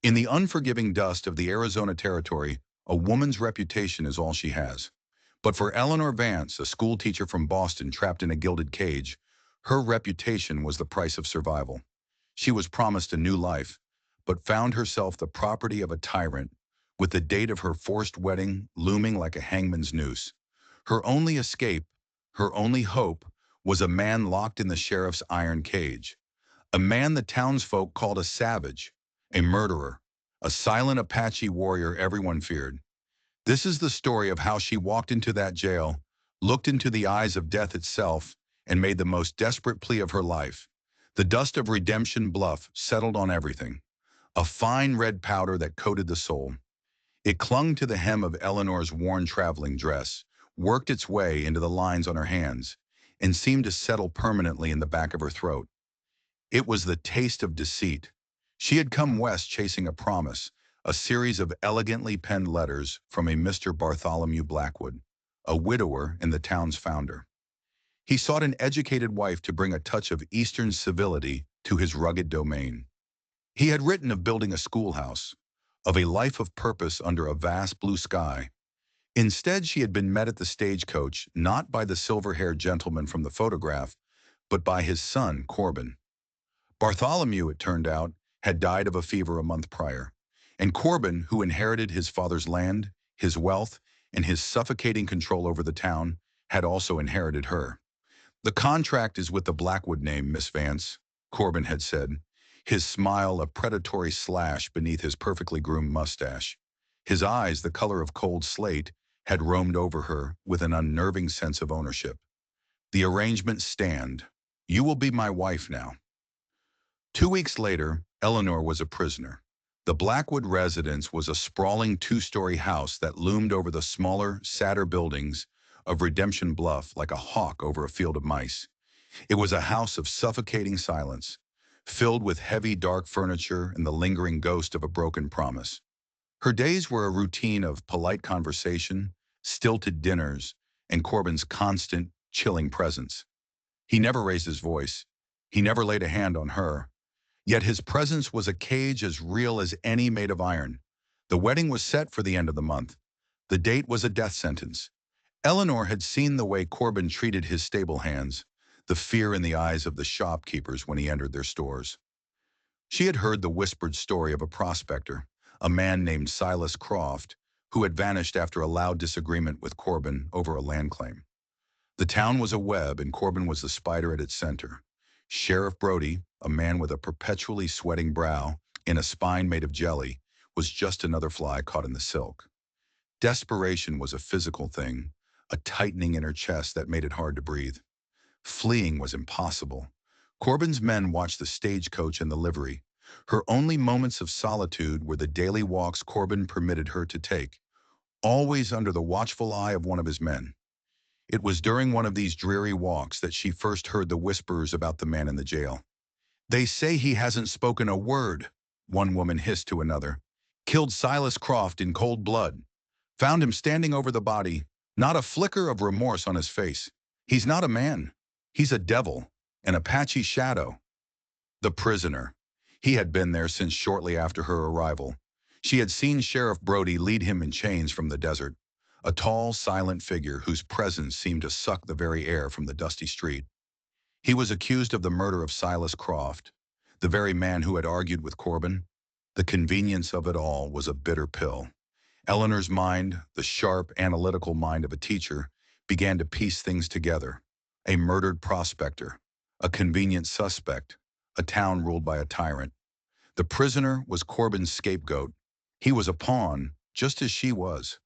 In the unforgiving dust of the Arizona territory, a woman's reputation is all she has. But for Eleanor Vance, a schoolteacher from Boston trapped in a gilded cage, her reputation was the price of survival. She was promised a new life, but found herself the property of a tyrant, with the date of her forced wedding looming like a hangman's noose. Her only escape, her only hope, was a man locked in the sheriff's iron cage. A man the townsfolk called a savage, a murderer, a silent Apache warrior everyone feared. This is the story of how she walked into that jail, looked into the eyes of death itself, and made the most desperate plea of her life. The dust of redemption bluff settled on everything, a fine red powder that coated the soul. It clung to the hem of Eleanor's worn traveling dress, worked its way into the lines on her hands, and seemed to settle permanently in the back of her throat. It was the taste of deceit. She had come west chasing a promise, a series of elegantly penned letters from a Mr. Bartholomew Blackwood, a widower and the town's founder. He sought an educated wife to bring a touch of Eastern civility to his rugged domain. He had written of building a schoolhouse, of a life of purpose under a vast blue sky. Instead, she had been met at the stagecoach not by the silver-haired gentleman from the photograph, but by his son, Corbin. Bartholomew, it turned out, had died of a fever a month prior, and Corbin, who inherited his father's land, his wealth, and his suffocating control over the town, had also inherited her. "The contract is with the Blackwood name, Miss Vance," Corbin had said, his smile a predatory slash beneath his perfectly groomed mustache. His eyes, the color of cold slate, had roamed over her with an unnerving sense of ownership. "The arrangements stand. You will be my wife now." 2 weeks later, Eleanor was a prisoner. The Blackwood residence was a sprawling two-story house that loomed over the smaller, sadder buildings of Redemption Bluff like a hawk over a field of mice. It was a house of suffocating silence, filled with heavy, dark furniture and the lingering ghost of a broken promise. Her days were a routine of polite conversation, stilted dinners, and Corbin's constant, chilling presence. He never raised his voice. He never laid a hand on her. Yet his presence was a cage as real as any made of iron. The wedding was set for the end of the month. The date was a death sentence. Eleanor had seen the way Corbin treated his stable hands, the fear in the eyes of the shopkeepers when he entered their stores. She had heard the whispered story of a prospector, a man named Silas Croft, who had vanished after a loud disagreement with Corbin over a land claim. The town was a web, and Corbin was the spider at its center. Sheriff Brody, a man with a perpetually sweating brow and a spine made of jelly, was just another fly caught in the silk. Desperation was a physical thing, a tightening in her chest that made it hard to breathe. Fleeing was impossible. Corbin's men watched the stagecoach and the livery. Her only moments of solitude were the daily walks Corbin permitted her to take, always under the watchful eye of one of his men. It was during one of these dreary walks that she first heard the whispers about the man in the jail. "They say he hasn't spoken a word," one woman hissed to another. "Killed Silas Croft in cold blood. Found him standing over the body, not a flicker of remorse on his face. He's not a man. He's a devil, an Apache shadow." The prisoner. He had been there since shortly after her arrival. She had seen Sheriff Brody lead him in chains from the desert, a tall, silent figure whose presence seemed to suck the very air from the dusty street. He was accused of the murder of Silas Croft, the very man who had argued with Corbin. The convenience of it all was a bitter pill. Eleanor's mind, the sharp, analytical mind of a teacher, began to piece things together. A murdered prospector, a convenient suspect, a town ruled by a tyrant. The prisoner was Corbin's scapegoat. He was a pawn, just as she was.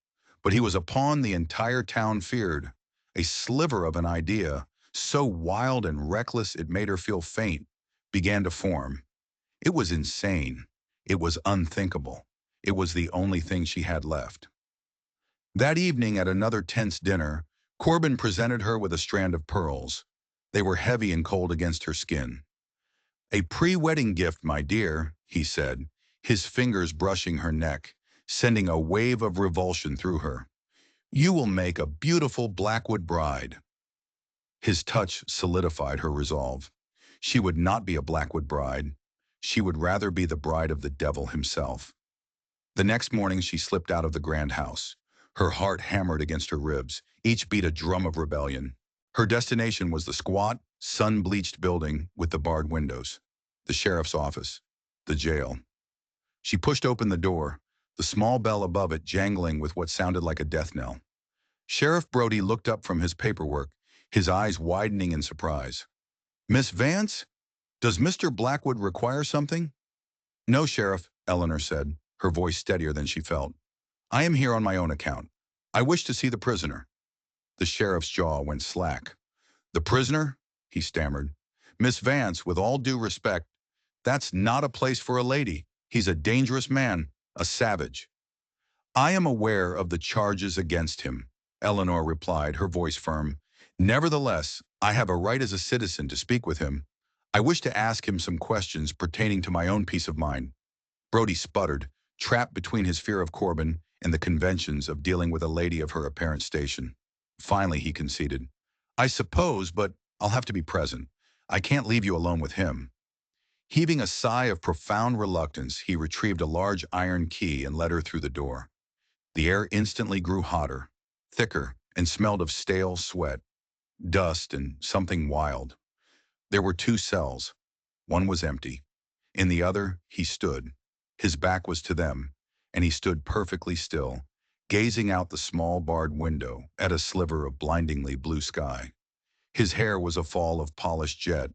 But he was a pawn the entire town feared, a sliver of an idea, so wild and reckless it made her feel faint, began to form. It was insane. It was unthinkable. It was the only thing she had left. That evening at another tense dinner, Corbin presented her with a strand of pearls. They were heavy and cold against her skin. "A pre-wedding gift, my dear," he said, his fingers brushing her neck, sending a wave of revulsion through her. "You will make a beautiful Blackwood bride." His touch solidified her resolve. She would not be a Blackwood bride. She would rather be the bride of the devil himself. The next morning she slipped out of the grand house. Her heart hammered against her ribs, each beat a drum of rebellion. Her destination was the squat, sun-bleached building with the barred windows, the sheriff's office, the jail. She pushed open the door, the small bell above it jangling with what sounded like a death knell. Sheriff Brody looked up from his paperwork, his eyes widening in surprise. "Miss Vance? Does Mr. Blackwood require something?" "No, Sheriff," Eleanor said, her voice steadier than she felt. "I am here on my own account. I wish to see the prisoner." The sheriff's jaw went slack. "The prisoner?" he stammered. "Miss Vance, with all due respect, that's not a place for a lady. He's a dangerous man, a savage." "I am aware of the charges against him," Eleanor replied, her voice firm. "Nevertheless, I have a right as a citizen to speak with him. I wish to ask him some questions pertaining to my own peace of mind." Brody sputtered, trapped between his fear of Corbin and the conventions of dealing with a lady of her apparent station. Finally, he conceded. "I suppose, but I'll have to be present. I can't leave you alone with him." Heaving a sigh of profound reluctance, he retrieved a large iron key and led her through the door. The air instantly grew hotter, thicker, and smelled of stale sweat, dust, and something wild. There were two cells. One was empty. In the other, he stood. His back was to them, and he stood perfectly still, gazing out the small barred window at a sliver of blindingly blue sky. His hair was a fall of polished jet,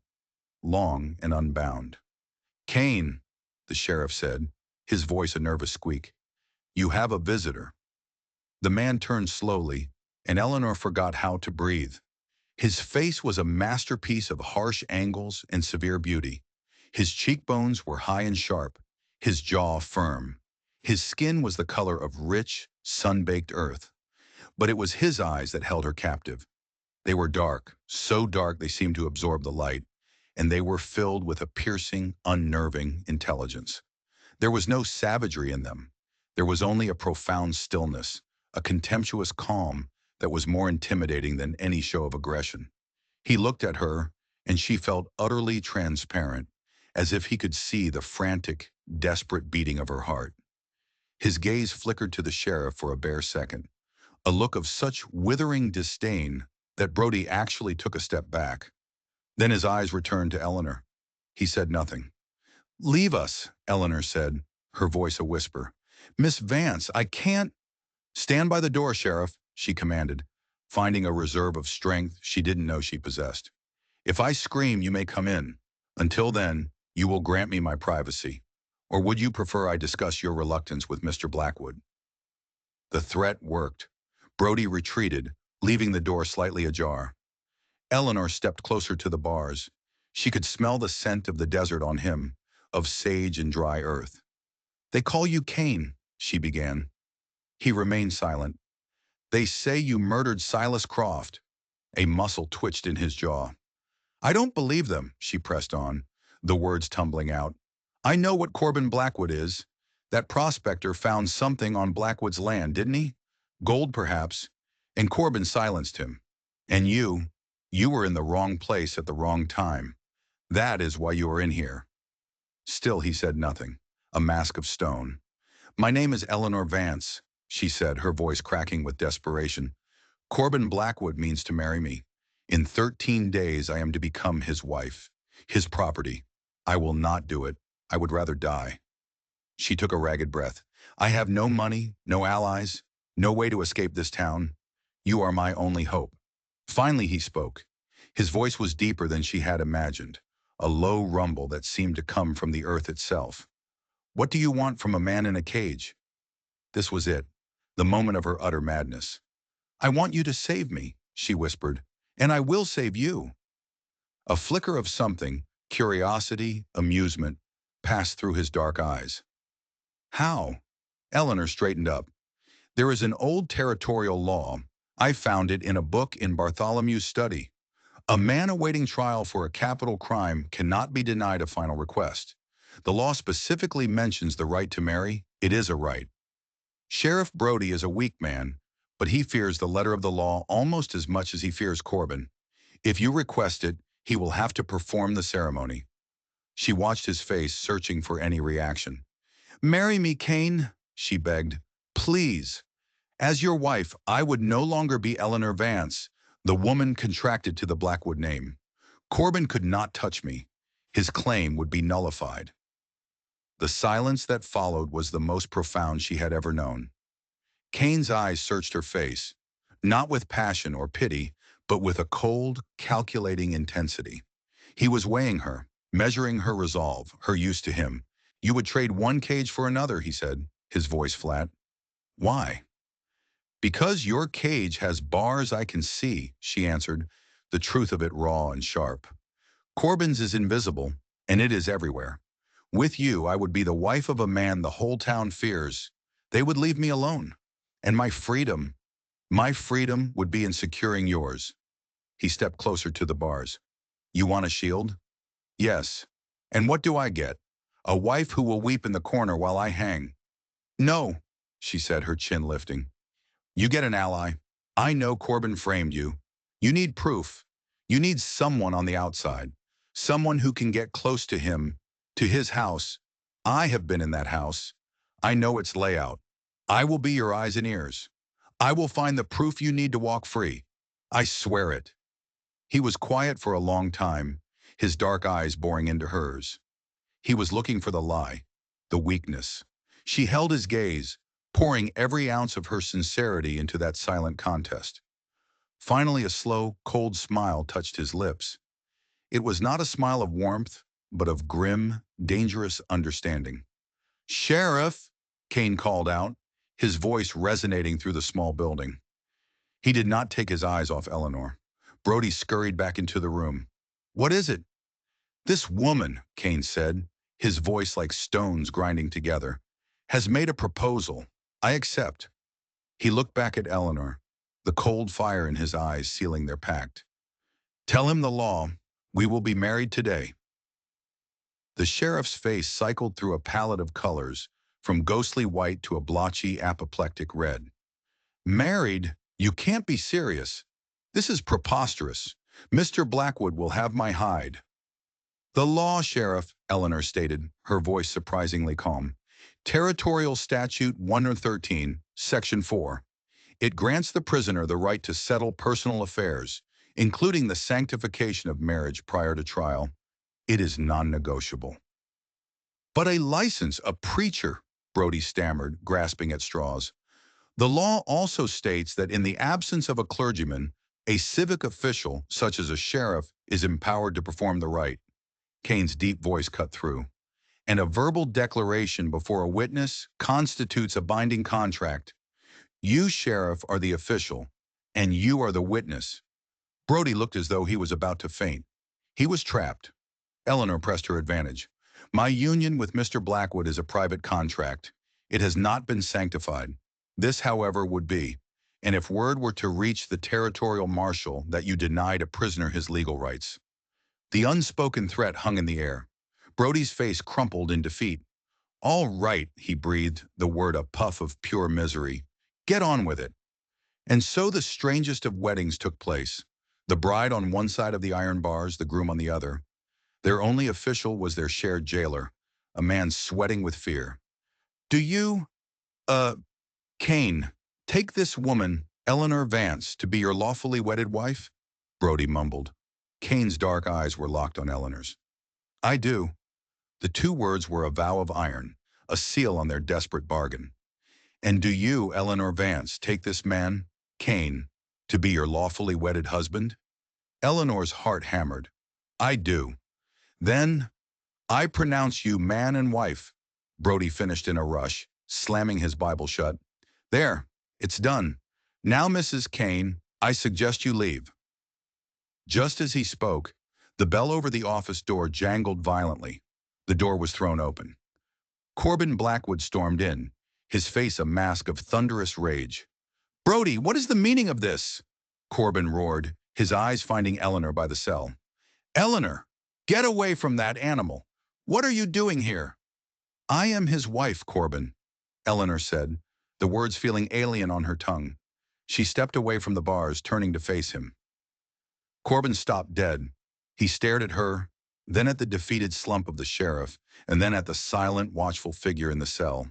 long and unbound. "Kane," the sheriff said, his voice a nervous squeak, "you have a visitor." The man turned slowly, and Eleanor forgot how to breathe. His face was a masterpiece of harsh angles and severe beauty. His cheekbones were high and sharp, his jaw firm. His skin was the color of rich, sun-baked earth. But it was his eyes that held her captive. They were dark, so dark they seemed to absorb the light, and they were filled with a piercing, unnerving intelligence. There was no savagery in them. There was only a profound stillness, a contemptuous calm that was more intimidating than any show of aggression. He looked at her, and she felt utterly transparent, as if he could see the frantic, desperate beating of her heart. His gaze flickered to the sheriff for a bare second, a look of such withering disdain that Brody actually took a step back. Then his eyes returned to Eleanor. He said nothing. "Leave us," Eleanor said, her voice a whisper. "Miss Vance, I can't—" "Stand by the door, Sheriff," she commanded, finding a reserve of strength she didn't know she possessed. "If I scream, you may come in. Until then, you will grant me my privacy. Or would you prefer I discuss your reluctance with Mr. Blackwood?" The threat worked. Brody retreated, leaving the door slightly ajar. Eleanor stepped closer to the bars. She could smell the scent of the desert on him, of sage and dry earth. "They call you Kane," she began. He remained silent. "They say you murdered Silas Croft." A muscle twitched in his jaw. "I don't believe them," she pressed on, the words tumbling out. "I know what Corbin Blackwood is. That prospector found something on Blackwood's land, didn't he? Gold, perhaps. And Corbin silenced him. And you were in the wrong place at the wrong time. That is why you are in here." Still he said nothing, a mask of stone. "My name is Eleanor Vance," she said, her voice cracking with desperation. "Corbin Blackwood means to marry me. In 13 days I am to become his wife, his property. I will not do it. I would rather die." She took a ragged breath. "I have no money, no allies, no way to escape this town. You are my only hope." Finally he spoke. His voice was deeper than she had imagined, a low rumble that seemed to come from the earth itself. "What do you want from a man in a cage?" This was it, the moment of her utter madness. "I want you to save me," she whispered, "and I will save you." A flicker of something, curiosity, amusement, passed through his dark eyes. "How?" Eleanor straightened up. "There is an old territorial law. I found it in a book in Bartholomew's study. A man awaiting trial for a capital crime cannot be denied a final request. The law specifically mentions the right to marry. It is a right. Sheriff Brody is a weak man, but he fears the letter of the law almost as much as he fears Corbin. If you request it, he will have to perform the ceremony." She watched his face, searching for any reaction. "Marry me, Kane," she begged. "Please. As your wife, I would no longer be Eleanor Vance." The woman contracted to the Blackwood name. "Corbin could not touch me. His claim would be nullified." The silence that followed was the most profound she had ever known. Kane's eyes searched her face, not with passion or pity, but with a cold, calculating intensity. He was weighing her, measuring her resolve, her use to him. "You would trade one cage for another," he said, his voice flat. "Why?" "Because your cage has bars I can see," she answered, the truth of it raw and sharp. "Corbin's is invisible, and it is everywhere. With you, I would be the wife of a man the whole town fears. They would leave me alone. And my freedom would be in securing yours." He stepped closer to the bars. "You want a shield?" "Yes. And what do I get? A wife who will weep in the corner while I hang." "No," she said, her chin lifting. "You get an ally. I know Corbin framed you. You need proof. You need someone on the outside. Someone who can get close to him, to his house. I have been in that house. I know its layout. I will be your eyes and ears. I will find the proof you need to walk free. I swear it." He was quiet for a long time, his dark eyes boring into hers. He was looking for the lie, the weakness. She held his gaze, pouring every ounce of her sincerity into that silent contest. Finally, a slow, cold smile touched his lips. It was not a smile of warmth, but of grim, dangerous understanding. "Sheriff!" Kane called out, his voice resonating through the small building. He did not take his eyes off Eleanor. Brody scurried back into the room. "What is it?" "This woman," Kane said, his voice like stones grinding together, "has made a proposal. I accept." He looked back at Eleanor, the cold fire in his eyes sealing their pact. "Tell him the law. We will be married today." The sheriff's face cycled through a palette of colors, from ghostly white to a blotchy, apoplectic red. "Married? You can't be serious. This is preposterous. Mr. Blackwood will have my hide." "The law, Sheriff," Eleanor stated, her voice surprisingly calm. "Territorial Statute 113, Section 4. It grants the prisoner the right to settle personal affairs, including the sanctification of marriage prior to trial. It is non-negotiable." "But a license, a preacher," Brody stammered, grasping at straws. "The law also states that in the absence of a clergyman, a civic official, such as a sheriff, is empowered to perform the rite." Kane's deep voice cut through. "And a verbal declaration before a witness constitutes a binding contract. You, Sheriff, are the official, and you are the witness." Brody looked as though he was about to faint. He was trapped. Eleanor pressed her advantage. "My union with Mr. Blackwood is a private contract. It has not been sanctified. This, however, would be. And if word were to reach the territorial marshal that you denied a prisoner his legal rights." The unspoken threat hung in the air. Brody's face crumpled in defeat. "All right," he breathed, the word a puff of pure misery. "Get on with it." And so the strangest of weddings took place. The bride on one side of the iron bars, the groom on the other. Their only official was their shared jailer, a man sweating with fear. "Do you, uh, Kane, take this woman, Eleanor Vance, to be your lawfully wedded wife?" Brody mumbled. Kane's dark eyes were locked on Eleanor's. "I do." The two words were a vow of iron, a seal on their desperate bargain. "And do you, Eleanor Vance, take this man, Kane, to be your lawfully wedded husband?" Eleanor's heart hammered. "I do." "Then, I pronounce you man and wife," Brody finished in a rush, slamming his Bible shut. "There, it's done. Now, Mrs. Kane, I suggest you leave." Just as he spoke, the bell over the office door jangled violently. The door was thrown open. Corbin Blackwood stormed in, his face a mask of thunderous rage. "Brody, what is the meaning of this?" Corbin roared, his eyes finding Eleanor by the cell. "Eleanor, get away from that animal. What are you doing here?" "I am his wife, Corbin," Eleanor said, the words feeling alien on her tongue. She stepped away from the bars, turning to face him. Corbin stopped dead. He stared at her, then at the defeated slump of the sheriff, and then at the silent, watchful figure in the cell.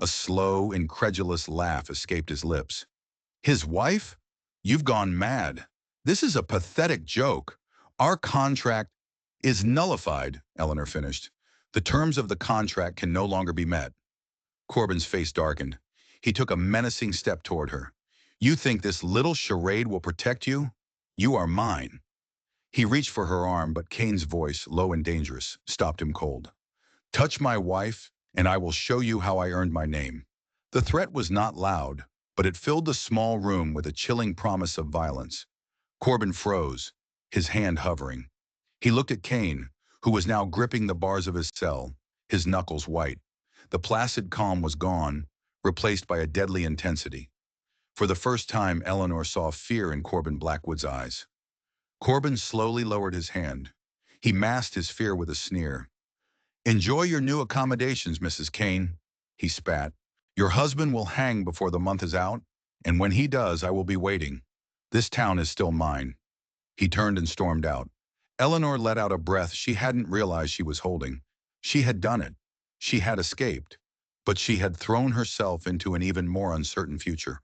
A slow, incredulous laugh escaped his lips. His wife? You've gone mad. This is a pathetic joke. Our contract is nullified, Eleanor finished. The terms of the contract can no longer be met. Corbin's face darkened. He took a menacing step toward her. You think this little charade will protect you? You are mine. He reached for her arm, but Kane's voice, low and dangerous, stopped him cold. Touch my wife, and I will show you how I earned my name. The threat was not loud, but it filled the small room with a chilling promise of violence. Corbin froze, his hand hovering. He looked at Kane, who was now gripping the bars of his cell, his knuckles white. The placid calm was gone, replaced by a deadly intensity. For the first time, Eleanor saw fear in Corbin Blackwood's eyes. Corbin slowly lowered his hand. He masked his fear with a sneer. Enjoy your new accommodations, Mrs. Kane, he spat. Your husband will hang before the month is out, and when he does, I will be waiting. This town is still mine. He turned and stormed out. Eleanor let out a breath she hadn't realized she was holding. She had done it. She had escaped. But she had thrown herself into an even more uncertain future.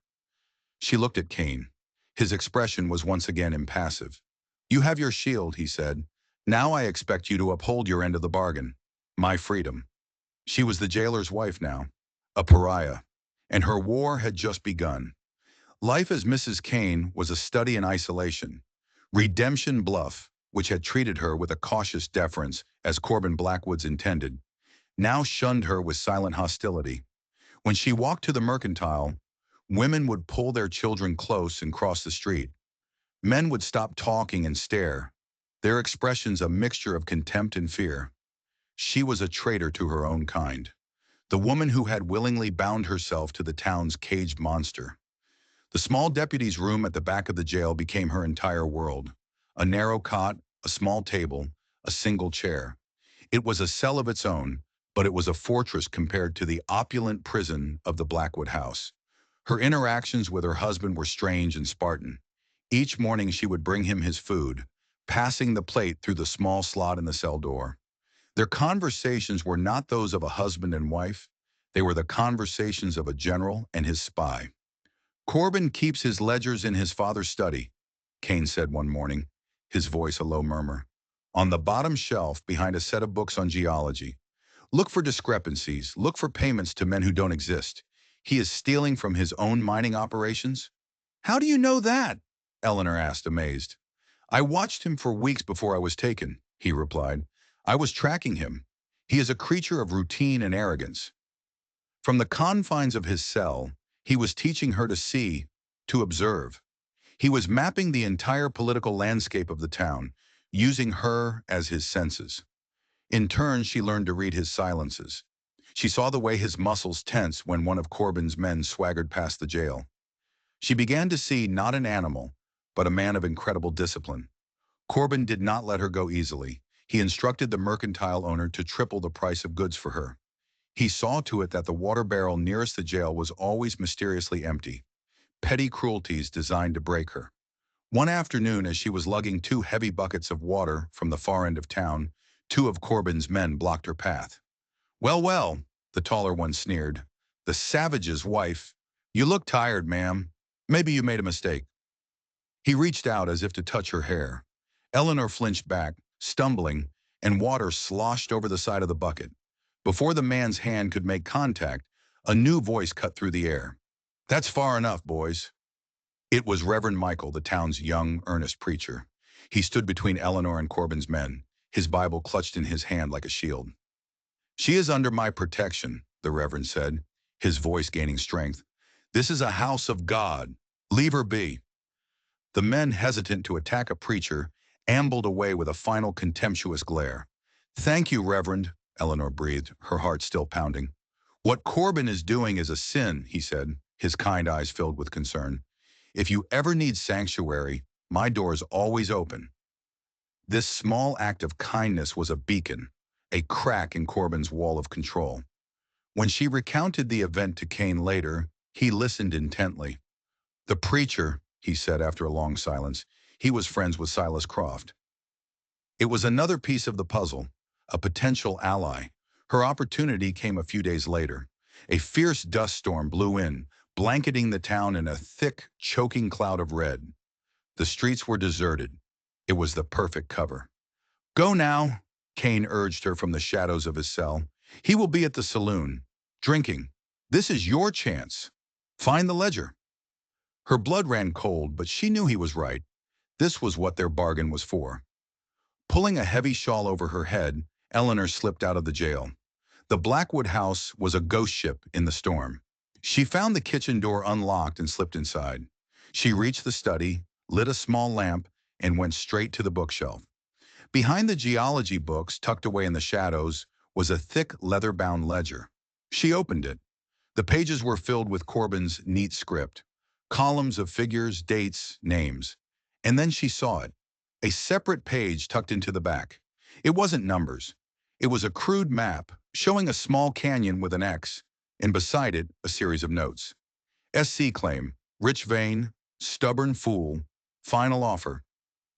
She looked at Kane. His expression was once again impassive. You have your shield, he said. Now I expect you to uphold your end of the bargain. My freedom. She was the jailer's wife now, a pariah, and her war had just begun. Life as Mrs. Kane was a study in isolation. Redemption Bluff, which had treated her with a cautious deference as Corbin Blackwood's intended, now shunned her with silent hostility. When she walked to the mercantile, women would pull their children close and cross the street. Men would stop talking and stare, their expressions a mixture of contempt and fear. She was a traitor to her own kind, the woman who had willingly bound herself to the town's caged monster. The small deputy's room at the back of the jail became her entire world. A narrow cot, a small table, a single chair. It was a cell of its own, but it was a fortress compared to the opulent prison of the Blackwood house. Her interactions with her husband were strange and Spartan. Each morning she would bring him his food, passing the plate through the small slot in the cell door. Their conversations were not those of a husband and wife. They were the conversations of a general and his spy. Corbin keeps his ledgers in his father's study, Kane said one morning, his voice a low murmur. On the bottom shelf, behind a set of books on geology. Look for discrepancies. Look for payments to men who don't exist. He is stealing from his own mining operations? How do you know that? Eleanor asked, amazed. I watched him for weeks before I was taken, he replied. I was tracking him. He is a creature of routine and arrogance. From the confines of his cell, he was teaching her to see, to observe. He was mapping the entire political landscape of the town, using her as his senses. In turn, she learned to read his silences. She saw the way his muscles tense when one of Corbin's men swaggered past the jail. She began to see not an animal, but a man of incredible discipline. Corbin did not let her go easily. He instructed the mercantile owner to triple the price of goods for her. He saw to it that the water barrel nearest the jail was always mysteriously empty. Petty cruelties designed to break her. One afternoon, as she was lugging 2 heavy buckets of water from the far end of town, 2 of Corbin's men blocked her path. Well, well, the taller one sneered. The savage's wife. You look tired, ma'am. Maybe you made a mistake. He reached out as if to touch her hair. Eleanor flinched back, stumbling, and water sloshed over the side of the bucket. Before the man's hand could make contact, a new voice cut through the air. That's far enough, boys. It was Reverend Michael, the town's young, earnest preacher. He stood between Eleanor and Corbin's men, his Bible clutched in his hand like a shield. She is under my protection, the Reverend said, his voice gaining strength. This is a house of God. Leave her be. The men, hesitant to attack a preacher, ambled away with a final contemptuous glare. Thank you, Reverend, Eleanor breathed, her heart still pounding. What Corbin is doing is a sin, he said, his kind eyes filled with concern. If you ever need sanctuary, my door is always open. This small act of kindness was a beacon, a crack in Corbin's wall of control. When she recounted the event to Kane later, he listened intently. The preacher, he said after a long silence, he was friends with Silas Croft. It was another piece of the puzzle, a potential ally. Her opportunity came a few days later. A fierce dust storm blew in, blanketing the town in a thick, choking cloud of red. The streets were deserted. It was the perfect cover. "Go now," Kane urged her from the shadows of his cell. "He will be at the saloon, drinking. This is your chance. Find the ledger." Her blood ran cold, but she knew he was right. This was what their bargain was for. Pulling a heavy shawl over her head, Eleanor slipped out of the jail. The Blackwood house was a ghost ship in the storm. She found the kitchen door unlocked and slipped inside. She reached the study, lit a small lamp, and went straight to the bookshelf. Behind the geology books, tucked away in the shadows, was a thick leather-bound ledger. She opened it. The pages were filled with Corbin's neat script, columns of figures, dates, names. And then she saw it, a separate page tucked into the back. It wasn't numbers. It was a crude map showing a small canyon with an X, and beside it, a series of notes. SC claim, rich vein, stubborn fool, final offer.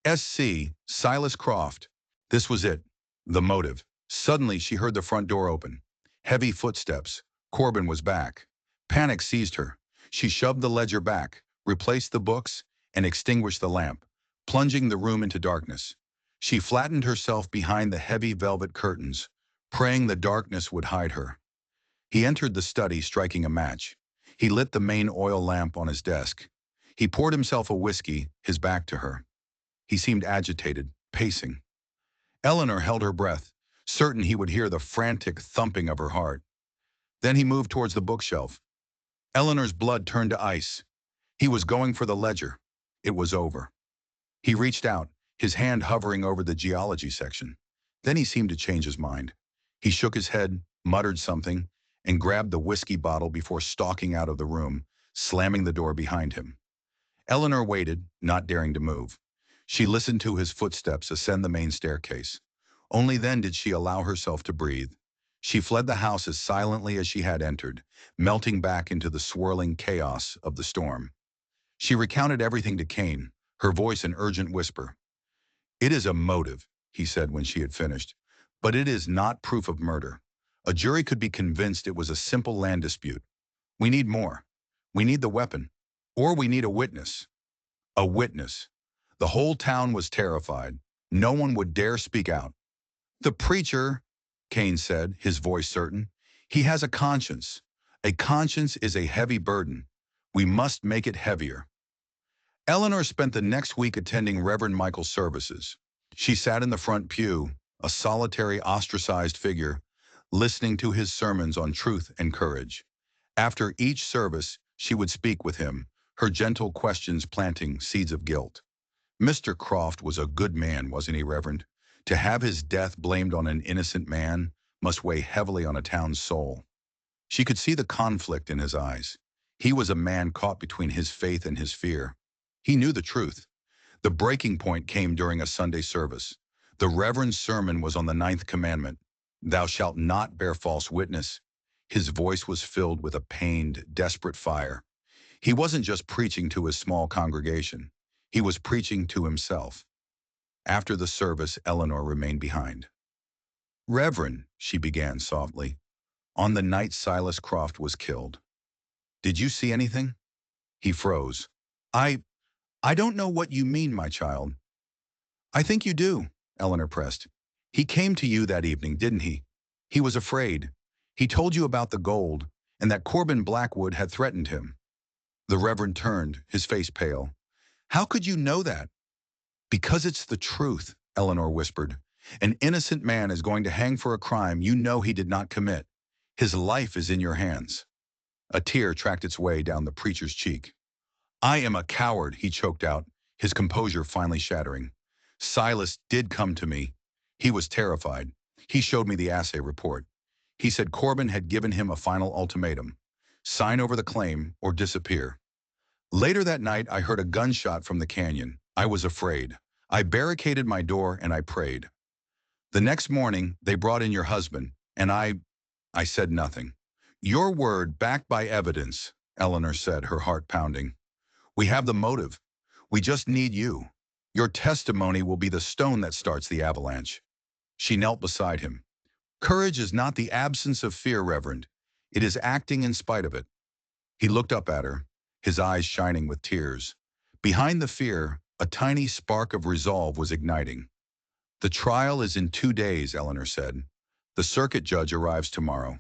SC, Silas Croft. This was it, the motive. Suddenly, she heard the front door open. Heavy footsteps. Corbin was back. Panic seized her. She shoved the ledger back, replaced the books, and extinguished the lamp, plunging the room into darkness. She flattened herself behind the heavy velvet curtains, praying the darkness would hide her. He entered the study, striking a match. He lit the main oil lamp on his desk. He poured himself a whiskey, his back to her. He seemed agitated, pacing. Eleanor held her breath, certain he would hear the frantic thumping of her heart. Then he moved towards the bookshelf. Eleanor's blood turned to ice. He was going for the ledger. It was over. He reached out, his hand hovering over the geology section. Then he seemed to change his mind. He shook his head, muttered something, and grabbed the whiskey bottle before stalking out of the room, slamming the door behind him. Eleanor waited, not daring to move. She listened to his footsteps ascend the main staircase. Only then did she allow herself to breathe. She fled the house as silently as she had entered, melting back into the swirling chaos of the storm. She recounted everything to Kane, her voice an urgent whisper. "It is a motive," he said when she had finished, "but it is not proof of murder. A jury could be convinced it was a simple land dispute. We need more. We need the weapon. Or we need a witness." A witness. The whole town was terrified. No one would dare speak out. "The preacher," Kane said, his voice certain. "He has a conscience. A conscience is a heavy burden. We must make it heavier." Eleanor spent the next week attending Reverend Michael's services. She sat in the front pew, a solitary, ostracized figure, listening to his sermons on truth and courage. After each service, she would speak with him, her gentle questions planting seeds of guilt. Mr. Croft was a good man, wasn't he, Reverend? To have his death blamed on an innocent man must weigh heavily on a town's soul. She could see the conflict in his eyes. He was a man caught between his faith and his fear. He knew the truth. The breaking point came during a Sunday service. The Reverend's sermon was on the 9th commandment, "Thou shalt not bear false witness." His voice was filled with a pained, desperate fire. He wasn't just preaching to his small congregation. He was preaching to himself. After the service, Eleanor remained behind. "Reverend," she began softly, "on the night Silas Croft was killed, did you see anything?" He froze. I don't know what you mean, my child." "I think you do," Eleanor pressed. "He came to you that evening, didn't he? He was afraid. He told you about the gold, and that Corbin Blackwood had threatened him." The Reverend turned, his face pale. "How could you know that?" "Because it's the truth," Eleanor whispered. "An innocent man is going to hang for a crime you know he did not commit. His life is in your hands." A tear tracked its way down the preacher's cheek. "I am a coward," he choked out, his composure finally shattering. "Silas did come to me. He was terrified. He showed me the assay report. He said Corbin had given him a final ultimatum. Sign over the claim or disappear. Later that night, I heard a gunshot from the canyon. I was afraid. I barricaded my door and I prayed. The next morning, they brought in your husband, and I said nothing." "Your word backed by evidence," Eleanor said, her heart pounding. "We have the motive. We just need you." Your testimony will be the stone that starts the avalanche. She knelt beside him. Courage is not the absence of fear, Reverend. It is acting in spite of it. He looked up at her, his eyes shining with tears. Behind the fear, a tiny spark of resolve was igniting. The trial is in 2 days, Eleanor said. The circuit judge arrives tomorrow.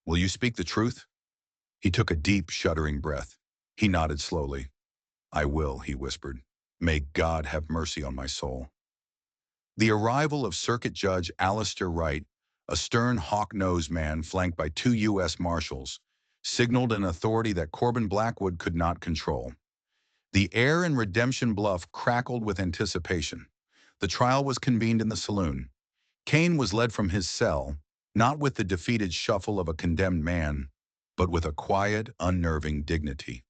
Will you speak the truth? He took a deep, shuddering breath. He nodded slowly. I will, he whispered. May God have mercy on my soul. The arrival of Circuit Judge Alistair Wright, a stern, hawk-nosed man flanked by 2 U.S. Marshals, signaled an authority that Corbin Blackwood could not control. The air in Redemption Bluff crackled with anticipation. The trial was convened in the saloon. Kane was led from his cell, not with the defeated shuffle of a condemned man, but with a quiet, unnerving dignity.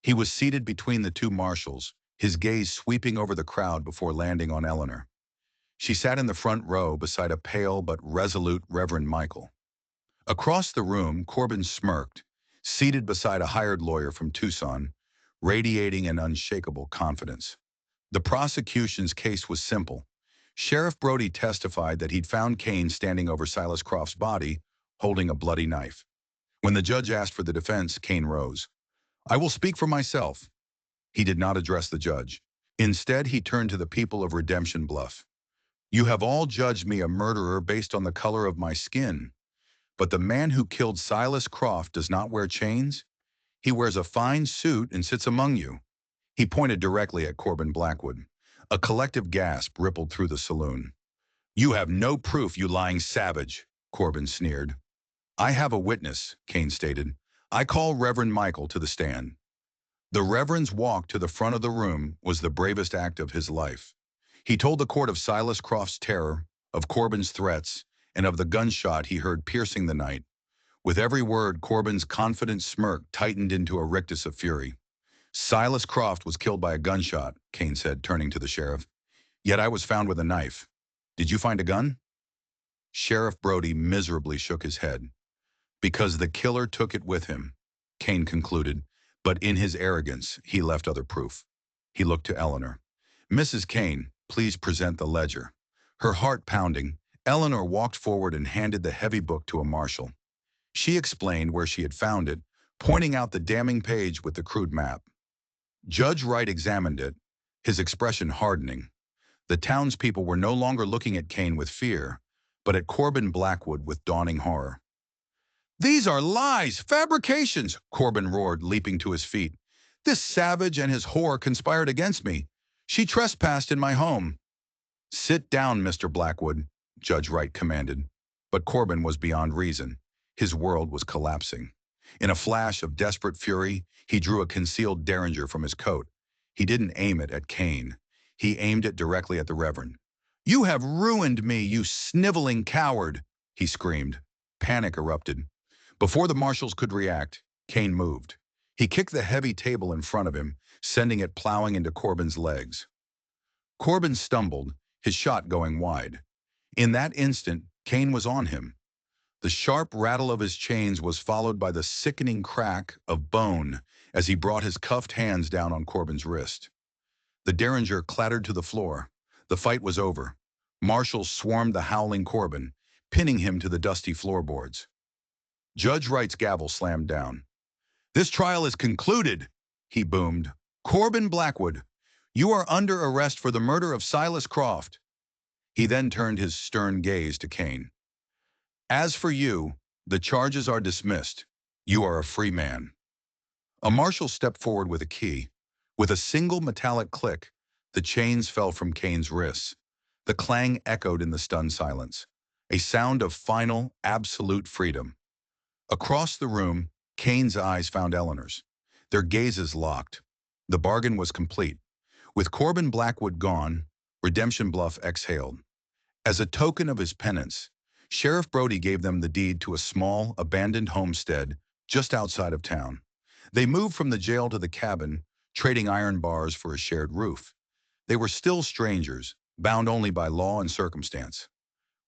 He was seated between the two marshals, his gaze sweeping over the crowd before landing on Eleanor. She sat in the front row beside a pale but resolute Reverend Michael. Across the room, Corbin smirked, seated beside a hired lawyer from Tucson, radiating an unshakable confidence. The prosecution's case was simple. Sheriff Brody testified that he'd found Kane standing over Silas Croft's body, holding a bloody knife. When the judge asked for the defense, Kane rose. I will speak for myself. He did not address the judge. Instead, he turned to the people of Redemption Bluff. You have all judged me a murderer based on the color of my skin. But the man who killed Silas Croft does not wear chains. He wears a fine suit and sits among you. He pointed directly at Corbin Blackwood. A collective gasp rippled through the saloon. You have no proof, you lying savage, Corbin sneered. I have a witness, Kane stated. I call Reverend Michael to the stand. The Reverend's walk to the front of the room was the bravest act of his life. He told the court of Silas Croft's terror, of Corbin's threats, and of the gunshot he heard piercing the night. With every word, Corbin's confident smirk tightened into a rictus of fury. Silas Croft was killed by a gunshot, Kane said, turning to the sheriff. Yet I was found with a knife. Did you find a gun? Sheriff Brody miserably shook his head. Because the killer took it with him, Kane concluded, but in his arrogance, he left other proof. He looked to Eleanor. Mrs. Kane, please present the ledger. Her heart pounding, Eleanor walked forward and handed the heavy book to a marshal. She explained where she had found it, pointing out the damning page with the crude map. Judge Wright examined it, his expression hardening. The townspeople were no longer looking at Kane with fear, but at Corbin Blackwood with dawning horror. These are lies, fabrications, Corbin roared, leaping to his feet. This savage and his whore conspired against me. She trespassed in my home. Sit down, Mr. Blackwood, Judge Wright commanded. But Corbin was beyond reason. His world was collapsing. In a flash of desperate fury, he drew a concealed derringer from his coat. He didn't aim it at Kane. He aimed it directly at the Reverend. You have ruined me, you sniveling coward, he screamed. Panic erupted. Before the marshals could react, Kane moved. He kicked the heavy table in front of him, sending it plowing into Corbin's legs. Corbin stumbled, his shot going wide. In that instant, Kane was on him. The sharp rattle of his chains was followed by the sickening crack of bone as he brought his cuffed hands down on Corbin's wrist. The derringer clattered to the floor. The fight was over. Marshals swarmed the howling Corbin, pinning him to the dusty floorboards. Judge Wright's gavel slammed down. This trial is concluded, he boomed. Corbin Blackwood, you are under arrest for the murder of Silas Croft. He then turned his stern gaze to Kane. As for you, the charges are dismissed. You are a free man. A marshal stepped forward with a key. With a single metallic click, the chains fell from Kane's wrists. The clang echoed in the stunned silence, a sound of final, absolute freedom. Across the room, Kane's eyes found Eleanor's. Their gazes locked. The bargain was complete. With Corbin Blackwood gone, Redemption Bluff exhaled. As a token of his penance, Sheriff Brody gave them the deed to a small, abandoned homestead just outside of town. They moved from the jail to the cabin, trading iron bars for a shared roof. They were still strangers, bound only by law and circumstance.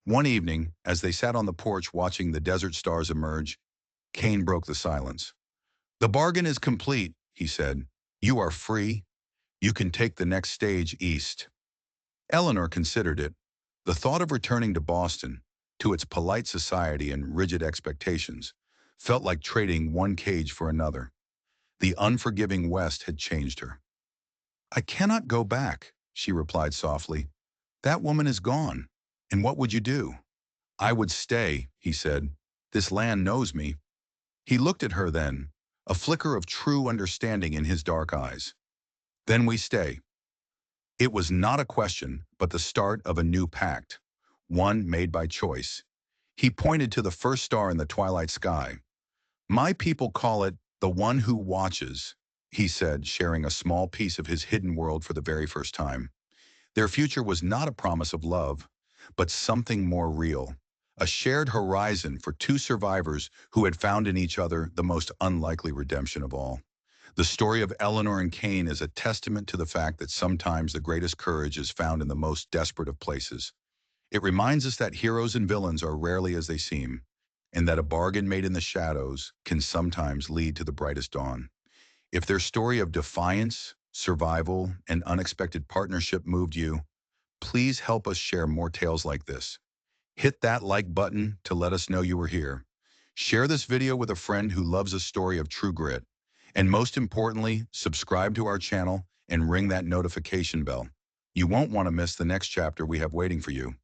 One evening, as they sat on the porch watching the desert stars emerge, Kane broke the silence. The bargain is complete, he said. You are free. You can take the next stage east. Eleanor considered it. The thought of returning to Boston, to its polite society and rigid expectations, felt like trading one cage for another. The unforgiving West had changed her. "I cannot go back," she replied softly. "That woman is gone. And what would you do?" "I would stay," he said. "This land knows me." He looked at her then, a flicker of true understanding in his dark eyes. "Then we stay." It was not a question, but the start of a new pact, one made by choice. He pointed to the first star in the twilight sky. "My people call it the one who watches," he said, sharing a small piece of his hidden world for the very first time. Their future was not a promise of love, but something more real. A shared horizon for two survivors who had found in each other the most unlikely redemption of all. The story of Eleanor and Cain is a testament to the fact that sometimes the greatest courage is found in the most desperate of places. It reminds us that heroes and villains are rarely as they seem, and that a bargain made in the shadows can sometimes lead to the brightest dawn. If their story of defiance, survival, and unexpected partnership moved you, please help us share more tales like this. Hit that like button to let us know you were here. Share this video with a friend who loves a story of true grit. And most importantly, subscribe to our channel and ring that notification bell. You won't want to miss the next chapter we have waiting for you.